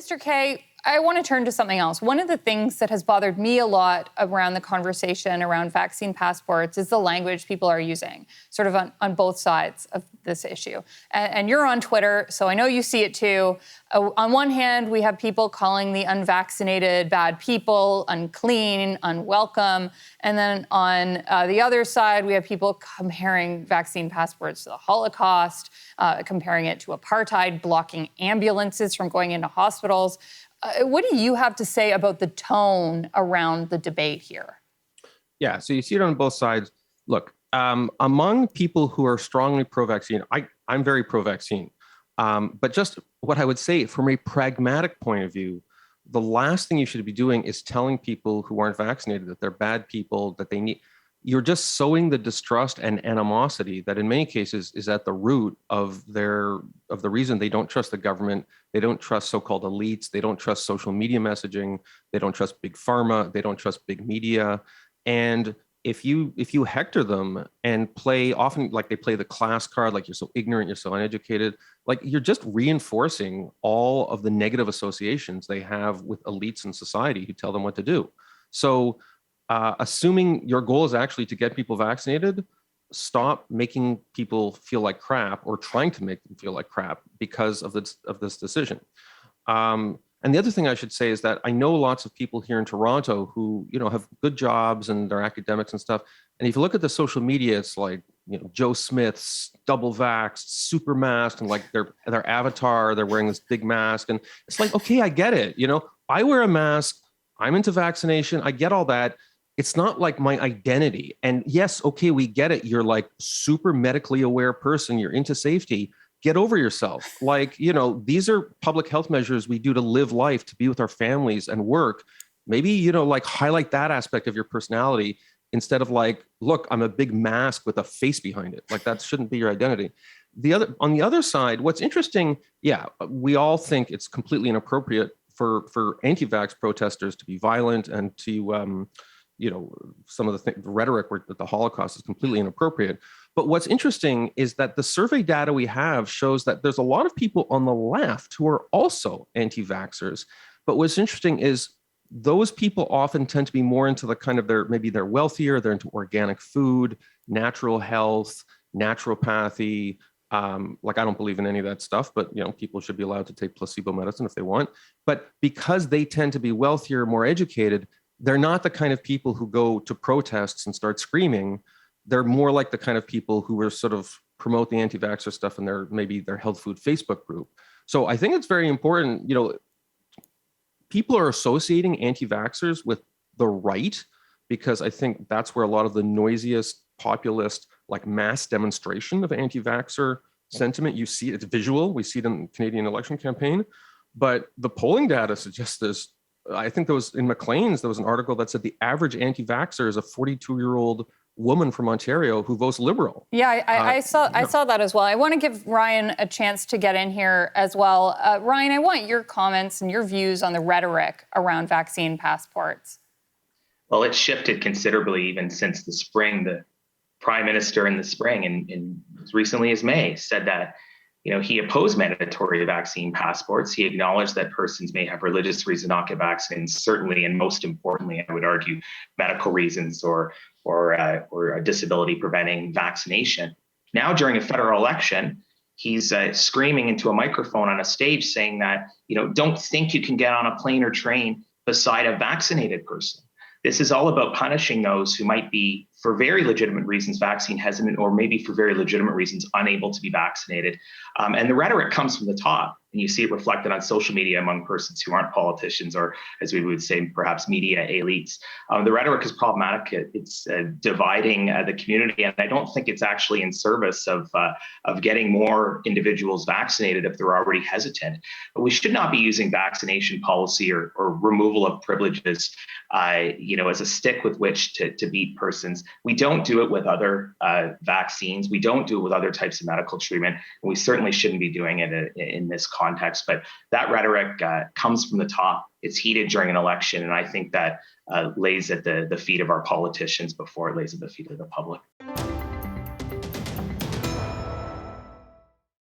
Minister Kay, I want to turn to something else. One of the things that has bothered me a lot around the conversation around vaccine passports is the language people are using, sort of on both sides of this issue. And you're on Twitter, so I know you see it too. On one hand, we have people calling the unvaccinated bad people, unclean, unwelcome. And then on the other side, we have people comparing vaccine passports to the Holocaust, comparing it to apartheid, blocking ambulances from going into hospitals. What do you have to say about the tone around the debate here? Yeah, so you see it on both sides. Look, among people who are strongly pro-vaccine, I'm very pro-vaccine. But just what I would say from a pragmatic point of view, the last thing you should be doing is telling people who aren't vaccinated that they're bad people, that they need. You're just sowing the distrust and animosity that in many cases is at the root of the reason they don't trust the government. They don't trust so-called elites. They don't trust social media messaging. They don't trust big pharma. They don't trust big media. And if you hector them and play, often like they play the class card, like you're so ignorant, you're so uneducated, like you're just reinforcing all of the negative associations they have with elites in society who tell them what to do. So assuming your goal is actually to get people vaccinated, stop making people feel like crap or trying to make them feel like crap because of this decision. And the other thing I should say is that I know lots of people here in Toronto who, have good jobs and they're academics and stuff. And if you look at the social media, it's like, Joe Smith's double vaxxed, super masked, and like their avatar, they're wearing this big mask. And it's like, okay, I get it. I wear a mask. I'm into vaccination. I get all that. It's not like my identity. And yes, okay, we get it. You're like super medically aware person. You're into safety. Get over yourself. Like, these are public health measures we do to live life, to be with our families and work. Maybe, like highlight that aspect of your personality instead of like, look, I'm a big mask with a face behind it. Like that shouldn't be your identity. On the other side, what's interesting, yeah, we all think it's completely inappropriate for anti-vax protesters to be violent and to, some of the rhetoric that the Holocaust is completely inappropriate. But what's interesting is that the survey data we have shows that there's a lot of people on the left who are also anti-vaxxers. But what's interesting is those people often tend to be more into the kind of maybe they're wealthier, they're into organic food, natural health, naturopathy. Like I don't believe in any of that stuff, but people should be allowed to take placebo medicine if they want. But because they tend to be wealthier, more educated, they're not the kind of people who go to protests and start screaming. They're more like the kind of people who are sort of promote the anti-vaxxer stuff in their health food Facebook group. So I think it's very important, people are associating anti-vaxxers with the right, because I think that's where a lot of the noisiest populist, like mass demonstration of anti-vaxxer sentiment, you see it's visual. We see it in the Canadian election campaign, but the polling data suggests this. I think there was in Maclean's, there was an article that said the average anti-vaxxer is a 42-year-old woman from Ontario who votes Liberal. Yeah, I saw that as well. I want to give Ryan a chance to get in here as well. Ryan, I want your comments and your views on the rhetoric around vaccine passports. Well, it's shifted considerably even since the spring. The Prime Minister in the spring, and as recently as May, said that he opposed mandatory vaccine passports. He acknowledged that persons may have religious reasons not to get vaccinated, certainly, and most importantly, I would argue, medical reasons or a disability preventing vaccination. Now, during a federal election, he's screaming into a microphone on a stage saying that, don't think you can get on a plane or train beside a vaccinated person. This is all about punishing those who might be, for very legitimate reasons, vaccine hesitant, or maybe for very legitimate reasons, unable to be vaccinated. And the rhetoric comes from the top, and you see it reflected on social media among persons who aren't politicians, or as we would say, perhaps media elites. The rhetoric is problematic. It's dividing the community, and I don't think it's actually in service of getting more individuals vaccinated if they're already hesitant. But we should not be using vaccination policy or removal of privileges as a stick with which to beat persons. We don't do it with other vaccines. We don't do it with other types of medical treatment. And we certainly shouldn't be doing it in this context. But that rhetoric comes from the top. It's heated during an election. And I think that lays at the feet of our politicians before it lays at the feet of the public.